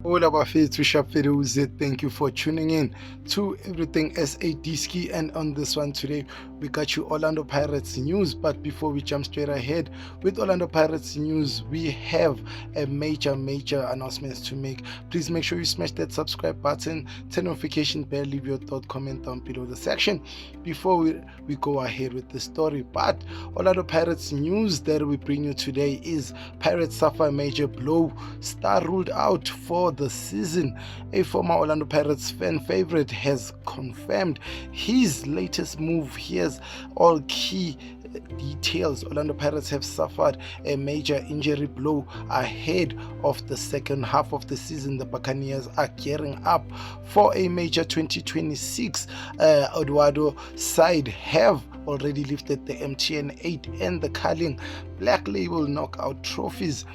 Hola bafethu Shaperuze, thank you for tuning in to Everything SA and on this one today we got you Orlando Pirates news. But before we jump straight ahead with Orlando Pirates news, we have a major announcements to make. Please make sure you smash that subscribe button, turn notification bell, leave your thought, comment down below the section before we go ahead with the story. But Orlando Pirates news that we bring you today is Pirates suffer a major blow, star ruled out for the season. A former Orlando Pirates fan favorite has confirmed his latest move. Here's all key details. Orlando Pirates have suffered a major injury blow ahead of the second half of the season. The Buccaneers are gearing up for a major 2026. Eduardo side have already lifted the MTN 8 and the Carling Black Label knockout trophies.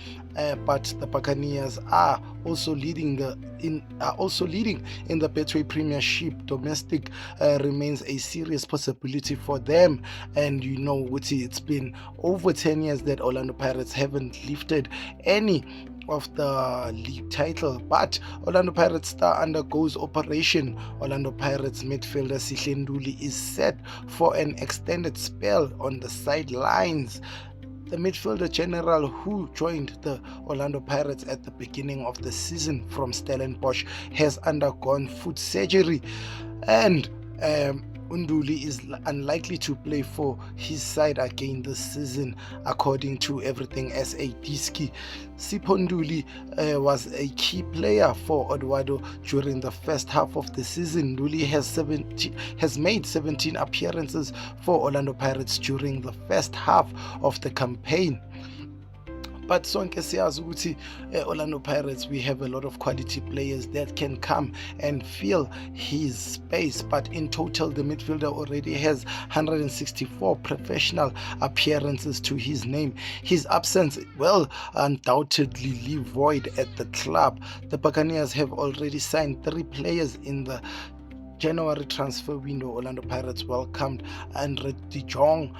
But the Buccaneers are also leading in the Betway Premiership. Domestic remains a serious possibility for them, and it's been over 10 years that Orlando Pirates haven't lifted any of the league title. But Orlando Pirates star undergoes operation. Orlando Pirates midfielder Sihle Nduli is set for an extended spell on the sidelines. The midfielder general who joined the Orlando Pirates at the beginning of the season from Stellenbosch has undergone foot surgery, and Nduli is unlikely to play for his side again this season, according to Everything SA. Sipho Nduli was a key player for Eduardo during the first half of the season. Nduli has made 17 appearances for Orlando Pirates during the first half of the campaign. But sonke siyazi ukuthi Orlando Pirates, we have a lot of quality players that can come and fill his space. But in total, the midfielder already has 164 professional appearances to his name. His absence will undoubtedly leave void at the club. The Buccaneers have already signed 3 players in the January transfer window. Orlando Pirates welcomed Andre de Jong,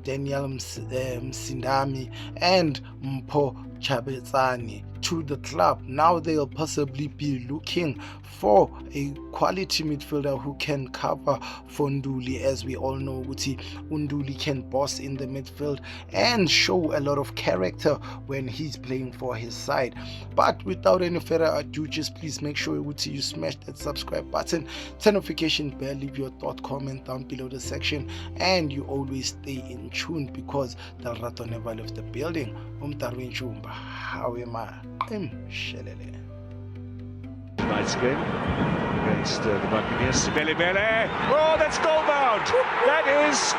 Daniel Msindami, and Mpho Chabetsani to the club. Now they'll possibly be looking for a quality midfielder who can cover for Nduli. As we all know, Nduli can boss in the midfield and show a lot of character when he's playing for his side. But without any further ado, just please make sure you smash that subscribe button, turn notification bell, leave your thought, comment down below the section, and you always stay in tune because the Rato never left the building. Darwin Chumba, how am I? Tonight's game against the Buccaneers. Sibele. Oh, that's goal bound. That is